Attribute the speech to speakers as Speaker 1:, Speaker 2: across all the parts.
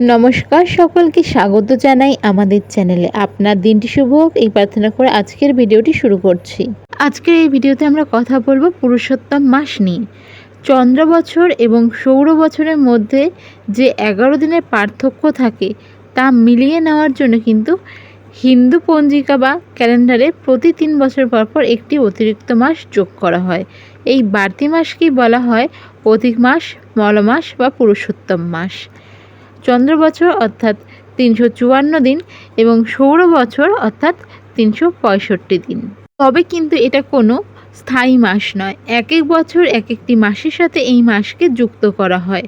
Speaker 1: নমস্কার, সকলকে স্বাগত জানাই আমাদের চ্যানেলে। আপনার দিনটি শুভ হোক এই প্রার্থনা করে আজকের ভিডিওটি শুরু করছি। আজকের এই ভিডিওতে আমরা কথা বলবো পুরুষোত্তম মাস নিয়ে। চন্দ্র বছর এবং সৌর বছরের মধ্যে যে 11 দিনের পার্থক্য থাকে তা মিলিয়ে নেওয়ার জন্য কিন্তু হিন্দু পঞ্জিকা বা ক্যালেন্ডারে প্রতি 3 বছর পর পর একটি অতিরিক্ত মাস যোগ করা হয়। এই বাড়তি মাসকেই বলা হয় অধিক মাস, মলমাস বা পুরুষোত্তম মাস। চন্দ্র বছর অর্থাৎ 354 দিন এবং সৌর বছর অর্থাৎ 365 দিন। তবে কিন্তু এটা কোনো স্থায়ী মাস নয়। এক এক বছর এক একটি মাসের সাথে এই মাসকে যুক্ত করা হয়।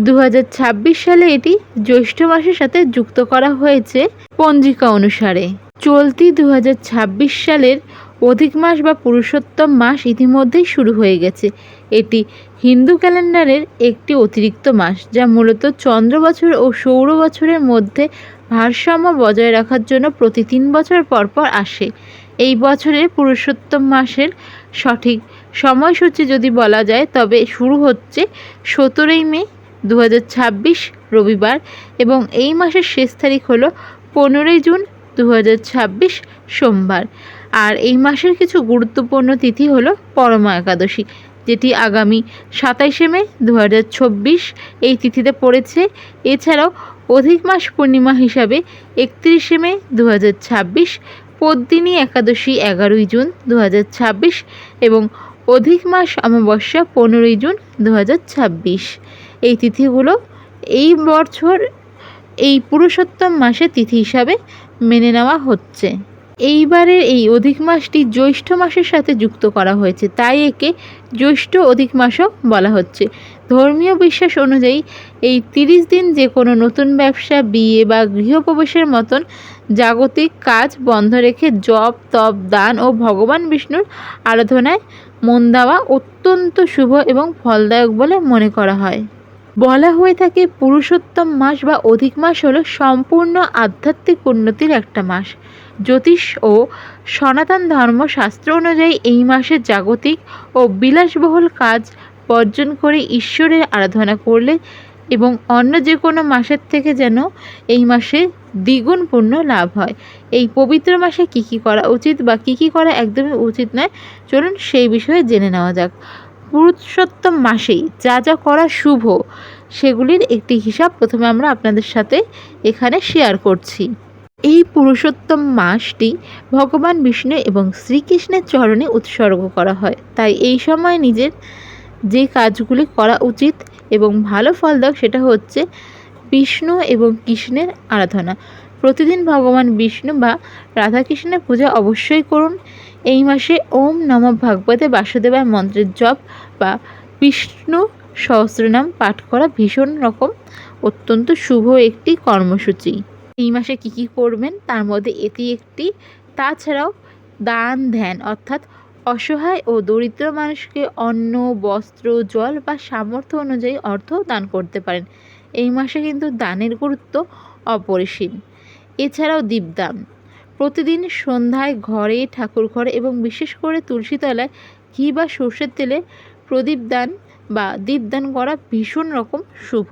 Speaker 1: 2026 সালে এটি জ্যৈষ্ঠ মাসের সাথে যুক্ত করা হয়েছে পঞ্জিকা অনুসারে। চলতি 2026 সালের অধিক মাস বা পুরুষোত্তম মাস ইতিমধ্যেই শুরু হয়ে গেছে। এটি হিন্দু ক্যালেন্ডারের একটি অতিরিক্ত মাস, যা মূলত চন্দ্র বছর ও সৌর বছরের মধ্যে ভারসাম্য বজায় রাখার জন্য প্রতি 3 বছর পর পর আসে। এই বছরের পুরুষোত্তম মাসের সঠিক সময়সূচি যদি বলা যায় তবে শুরু হচ্ছে 17 মে 2026 রবিবার এবং এই মাসের শেষ তারিখ হলো 15 জুন 2026 সোমবার। আর এই মাসের কিছু গুরুত্বপূর্ণ তিথি হলো পরমা একাদশী, যেটি আগামী 27 মে 2026 এই তিথিতে পড়েছে। এছাড়াও অধিক মাস পূর্ণিমা হিসাবে 31 মে 2026, পদ্মিনী একাদশী 11 জুন 2026 এবং অধিক মাস অমাবস্যা 15 জুন 2026। এই তিথিগুলো এই বছর এই পুরুষোত্তম মাসের তিথি হিসাবে মেনে নেওয়া হচ্ছে। এইবারের এই অধিক মাসটি জ্যৈষ্ঠ মাসের সাথে যুক্ত করা হয়েছে, তাই একে জ্যৈষ্ঠ অধিক মাসও বলা হচ্ছে। ধর্মীয় বিশ্বাস অনুযায়ী এই 30 দিন যে কোনো নতুন ব্যবসা, বিয়ে বা গৃহপ্রবেশের মতন জাগতিক কাজ বন্ধ রেখে জপ, তপ, দান ও ভগবান বিষ্ণুর আরাধনায় মন দেওয়া অত্যন্ত শুভ এবং ফলদায়ক বলে মনে করা হয়। বলা হয়ে থাকে পুরুষোত্তম মাস বা অধিক মাস হলো সম্পূর্ণ আধ্যাত্মিক উন্নতির একটা মাস। জ্যোতিষ ও সনাতন ধর্মশাস্ত্র অনুযায়ী এই মাসে জাগতিক ও বিলাসবহুল কাজ বর্জন করে ঈশ্বরের আরাধনা করলে এবং অন্য যে কোনো মাসের থেকে যেন এই মাসে দ্বিগুণ পুণ্য লাভ হয়। এই পবিত্র মাসে কী কী করা উচিত বা কী কী করা একদমই উচিত নয়, চলুন সেই বিষয়ে জেনে নেওয়া যাক। পুরুষোত্তম মাসেই যা যা করা শুভ সেগুলির একটি হিসাব প্রথমে আমরা আপনাদের সাথে এখানে শেয়ার করছি। এই পুরুষোত্তম মাসটি ভগবান বিষ্ণু এবং শ্রীকৃষ্ণের চরণে উৎসর্গ করা হয়, তাই এই সময় নিজের যে কাজগুলি করা উচিত এবং ভালো ফলদায়ক সেটা হচ্ছে বিষ্ণু এবং কৃষ্ণের আরাধনা। প্রতিদিন ভগবান বিষ্ণু বা রাধাকৃষ্ণের পূজা অবশ্যই করুন। এই মাসে ওম নমঃ ভগবতে বাসুদেবায় মন্ত্রের জপ বা বিষ্ণু সহস্রনাম পাঠ করা ভীষণ রকম অত্যন্ত শুভ একটি কর্মসূচি। এই মাসে কী কী করবেন তার মধ্যে এটি একটি। তাছাড়াও দান ধ্যান অর্থাৎ অসহায় ও দরিদ্র মানুষকে অন্ন, বস্ত্র, জল বা সামর্থ্য অনুযায়ী অর্থ দান করতে পারেন। এই মাসে কিন্তু দানের গুরুত্ব অপরিসীম। এছাড়াও দীপদান, প্রতিদিন সন্ধ্যায় ঘরে, ঠাকুর ঘরে এবং বিশেষ করে তুলসী তলায় ঘি বা সর্ষের তেলে প্রদীপ দান বা দীপদান করা ভীষণ রকম শুভ।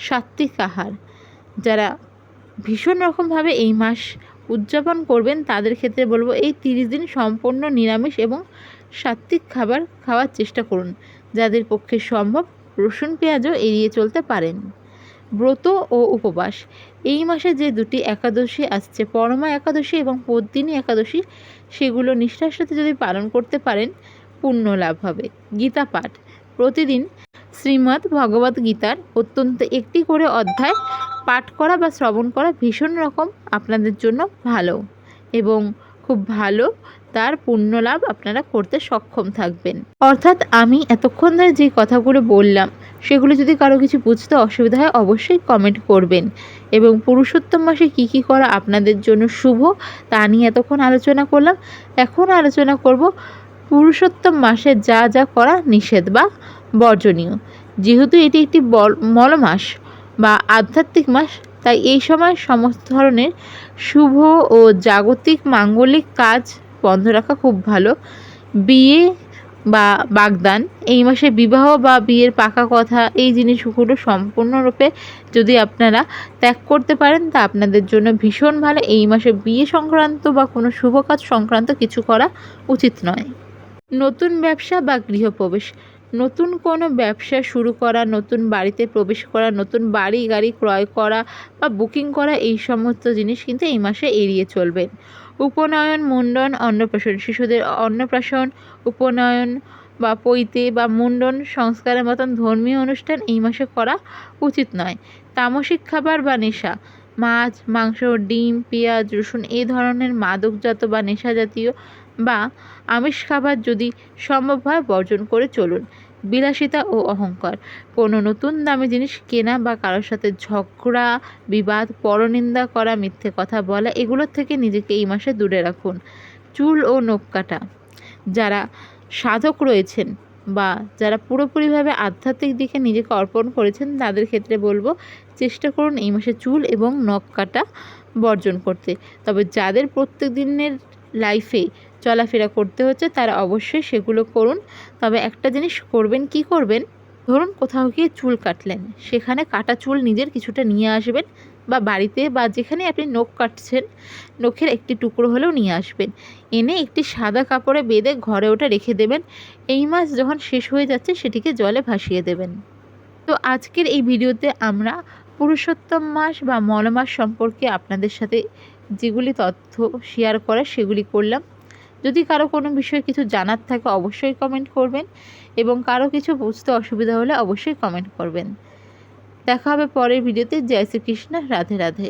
Speaker 1: সাত্ত্বিক আহার, যারা ভীষণ রকমভাবে এই মাস উদযাপন করবেন তাদের ক্ষেত্রে বলবো এই 30 দিন সম্পূর্ণ নিরামিষ এবং সাত্ত্বিক খাবার খাওয়ার চেষ্টা করুন। যাদের পক্ষে সম্ভব রসুন পেঁয়াজও এড়িয়ে চলতে পারেন। ব্রত ও উপবাস, এই মাসে যে দুটি একাদশী আসছে, পরমা একাদশী এবং পদ্মিনী একাদশী, সেগুলো নিষ্ঠার সাথে যদি পালন করতে পারেন পুণ্য লাভ হবে। গীতা পাঠ, প্রতিদিন শ্রীমদ্ ভগবদ্ গীতার অত্যন্ত একটি করে অধ্যায় পাঠ করা বা শ্রবণ করা ভীষণ রকম আপনাদের জন্য ভালো এবং খুব ভালো তার পুণ্য লাভ আপনারা করতে সক্ষম থাকবেন। অর্থাৎ আমি এতক্ষণ ধরে যে কথাগুলো বললাম সেগুলো যদি কারো কিছু বুঝতে অসুবিধা হয় অবশ্যই কমেন্ট করবেন। এবং পুরুষোত্তম মাসে কী কী করা আপনাদের জন্য শুভ তা নিয়ে এতক্ষণ আলোচনা করলাম। এখন আলোচনা করব পুরুষোত্তম মাসে যা যা করা নিষেধ বা বর্জনীয়। যেহেতু এটি একটি মলমাস বা আধ্যাত্মিক মাস, তাই এই সময় সমস্ত ধরনের শুভ ও জাগতিক মাঙ্গলিক কাজ বন্ধ রাখা খুব ভালো। বিয়ে বা বাগদান, এই মাসে বিবাহ বা বিয়ের পাকা কথা, এই জিনিসগুলো সম্পূর্ণরূপে যদি আপনারা ত্যাগ করতে পারেন তা আপনাদের জন্য ভীষণ ভালো। এই মাসে বিয়ে সংক্রান্ত বা কোনো শুভ কাজ সংক্রান্ত কিছু করা উচিত নয়। নতুন ব্যবসা বা গৃহপ্রবেশ, নতুন কোনো ব্যবসা শুরু করা, নতুন বাড়িতে প্রবেশ করা, নতুন বাড়ি গাড়ি ক্রয় করা বা বুকিং করা, এই সমস্ত জিনিস কিন্তু এই মাসে এড়িয়ে চলবেন। উপনয়ন, মুন্ডন, অন্নপ্রাশন, শিশুদের অন্নপ্রাশন, উপনয়ন বা পৈতে বা মুন্ডন সংস্কারের মতন ধর্মীয় অনুষ্ঠান এই মাসে করা উচিত নয়। তামসিক খাবার বা নেশা, মাছ, মাংস, ডিম, পেঁয়াজ, রসুন এই ধরনের মাদকজাত বা নেশা জাতীয় বা আমিষ খাবার যদি সম্ভব হয় বর্জন করে চলুন। বিলাসিতা ও অহংকার, কোনো নতুন দামি জিনিস কেনা বা কারোর সাথে ঝগড়া, বিবাদ, পরনিন্দা করা, মিথ্যে কথা বলা, এগুলোর থেকে নিজেকে এই মাসে দূরে রাখুন। চুল ও নখ কাটা, যারা সাধক রয়েছেন বা যারা পুরোপুরিভাবে আধ্যাত্মিক দিকে নিজেকে অর্পণ করেছেন তাদের ক্ষেত্রে বলবো চেষ্টা করুন এই মাসে চুল এবং নখ কাটা বর্জন করতে। তবে যাদের প্রত্যেক দিনের লাইফে চলাফেরা করতে হচ্ছে তারা অবশ্যই সেগুলো করুন। তবে একটা জিনিস করবেন, কি করবেন, ধরুন কোথাও গিয়ে চুল কাটলেন, সেখানে কাটা চুল নিজের কিছুটা নিয়ে আসবেন বা বাড়িতে বা যেখানে আপনি নখ কাটছেন নখের একটি টুকরো হলেও নিয়ে আসবেন, এনে একটি সাদা কাপড়ে বেঁধে ঘরে ওটা রেখে দেবেন। এই মাস যখন শেষ হয়ে যাচ্ছে সেটিকে জলে ভাসিয়ে দেবেন। তো আজকের এই ভিডিওতে আমরা পুরুষোত্তম মাস বা মল মাস সম্পর্কে আপনাদের সাথে যেগুলি তথ্য শেয়ার করা সেগুলি করলাম। যদি কারো কোনো বিষয়ে কিছু জানার থাকে অবশ্যই কমেন্ট করবেন এবং কারো কিছু বুঝতে অসুবিধা হলে অবশ্যই কমেন্ট করবেন। দেখা হবে পরের ভিডিওতে। জয় শ্রীকৃষ্ণ, রাধে রাধে।